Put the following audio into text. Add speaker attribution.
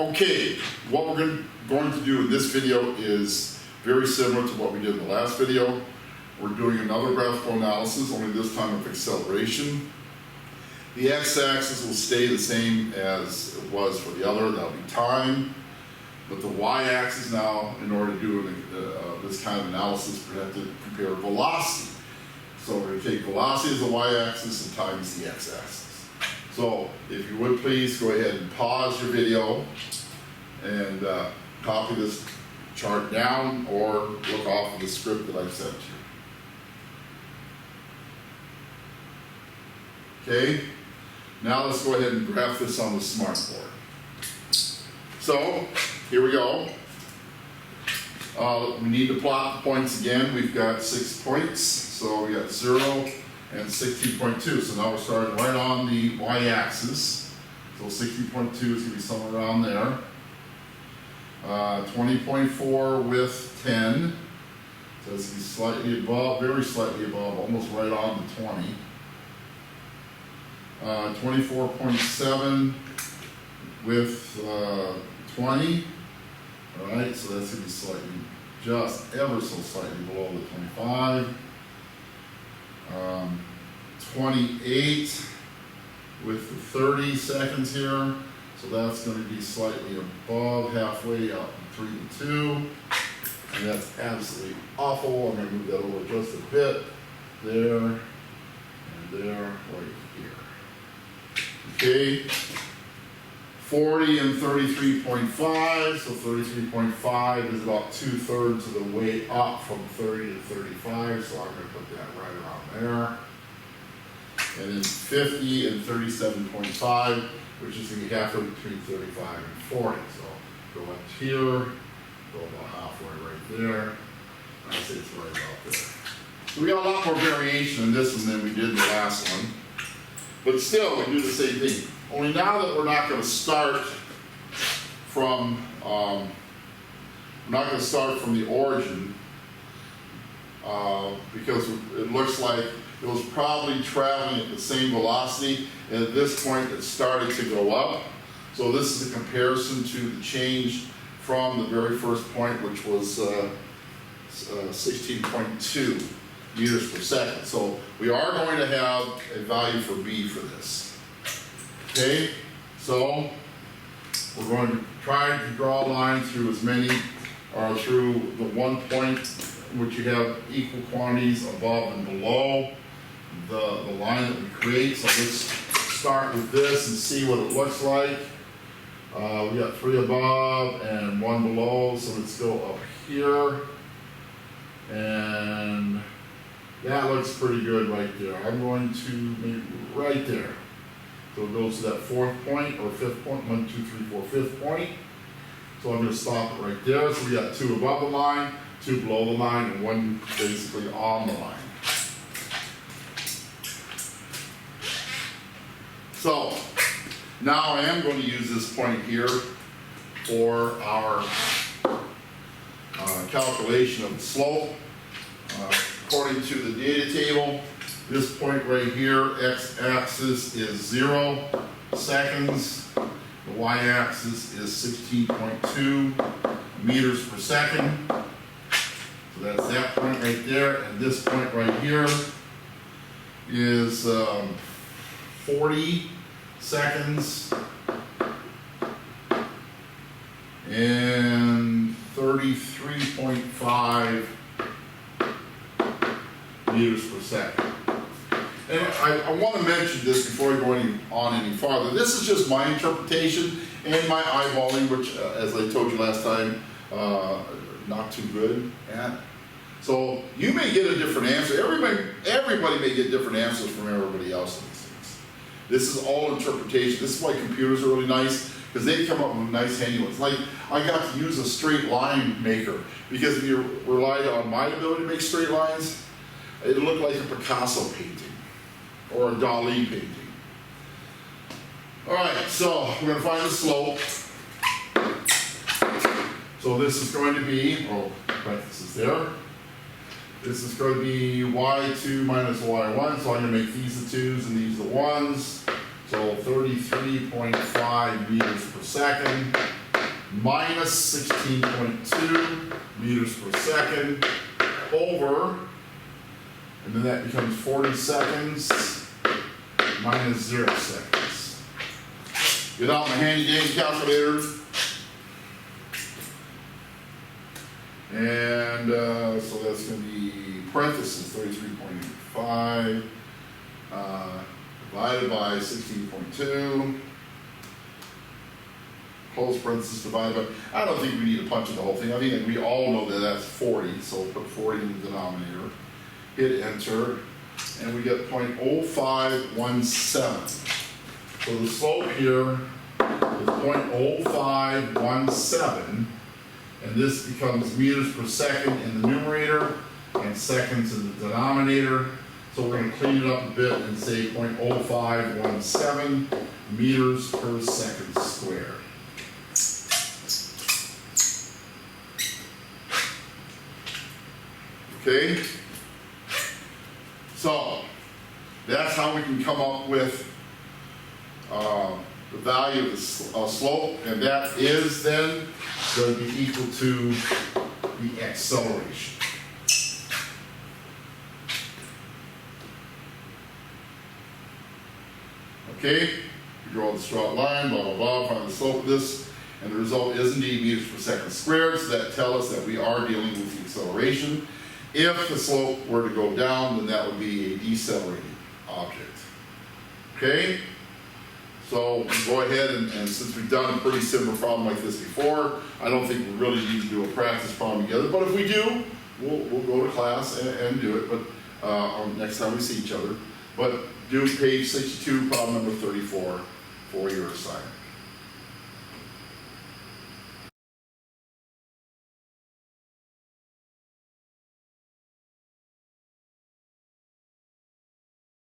Speaker 1: Okay, what we're going to do in this video is very similar to what we did in the last video. We're doing another graphical analysis, only this time of acceleration. The x-axis will stay the same as it was for the other, that'll be time. But the y-axis now, in order to do this kind of analysis, we have to compare velocity. So we're going to take velocity as the y-axis and time as the x-axis. So if you would please go ahead and pause your video and copy this chart down or look off of the script that I've sent you. Okay, now let's go ahead and graph this on the smartboard. So here we go. We need to plot the points again. We've got 6 points, so we got 0 and 16.2. So now we're starting right on the y-axis. So 16.2 is going to be somewhere around there. 20.4 with 10. So it's going to be slightly above, very slightly above, almost right on the 20. 24.7 with 20. All right, so that's going to be slightly, just ever so slightly below the 25. 28 with the 30 seconds here. So that's going to be slightly above, halfway up from 3 to 2. And that's absolutely awful. I'm going to move that over just a bit. There, and there, right here. Okay. 40 and 33.5. So 33.5 is about 2/3 of the way up from 30 to 35. So I'm going to put that right around there. And then 50 and 37.5. Which is going to be halfway between 35 and 40. So go up here, go about halfway right there. I'd say it's right about there. So we got a lot more variation in this one than we did in the last one. But still, we do the same thing. Only now that we're not going to start from the origin because it looks like it was probably traveling at the same velocity, and at this point it started to go up. So this is a comparison to the change from the very first point, which was 16.2 meters per second. So we are going to have a value for B for this. Okay, so we're going to try to draw a line through as many, or through the one point which you have equal quantities above and below the line that we create. So let's start with this and see what it looks like. We got 3 above and 1 below, so let's go up here. And that looks pretty good right there. I'm going to maybe right there. So it goes to that 4th point or 5th point, 1, 2, 3, 4, 5th point. So I'm going to stop it right there. So we got 2 above the line, 2 below the line, and 1 basically on the line. So now I am going to use this point here for our calculation of the slope. According to the data table, this point right here, x-axis is 0 seconds. The y-axis is 16.2 meters per second. So that's that point right there. And this point right here is 40 seconds and 33.5 meters per second. And I want to mention this before I go on any farther. This is just my interpretation and my eyeballing, which, as I told you last time, not too good at. So you may get a different answer. Everybody may get different answers from everybody else in these things. This is all interpretation. This is why computers are really nice, because they come up with nice handy ones. Like, I got to use a straight line maker, because if you relied on my ability to make straight lines, it looked like a Picasso painting or a Dali painting. All right, so we're going to find the slope. So this is going to be, parenthesis there. This is going to be y2 minus y1, so I'm going to make these the 2's and these the 1's. So 33.5 meters per second. minus 16.2 meters per second over, and then that becomes 40 seconds minus 0 seconds. Get out my handy dandy calculator. And so that's going to be parentheses 33.85 divided by 16.2. Close parentheses divided by, I don't think we need to punch in the whole thing. I think we all know that that's 40, so we'll put 40 in the denominator. Hit enter, and we get 0.0517. So the slope here is 0.0517, and this becomes meters per second in the numerator and seconds in the denominator. So we're going to clean it up a bit and say 0.0517 meters per second squared. Okay? So, that's how we can come up with the value of the slope, and that is then going to be equal to the acceleration. Okay? We draw the straight line, blah, blah, blah, find the slope of this, and the result is indeed meters per second squared, so that tells us that we are dealing with the acceleration. If the slope were to go down, then that would be a decelerating object. Okay? So go ahead and since we've done a pretty similar problem like this before, I don't think we really need to do a practice problem together, but if we do, we'll go to class and do it, but next time we see each other. But do page 62, problem number 34 for your assignment.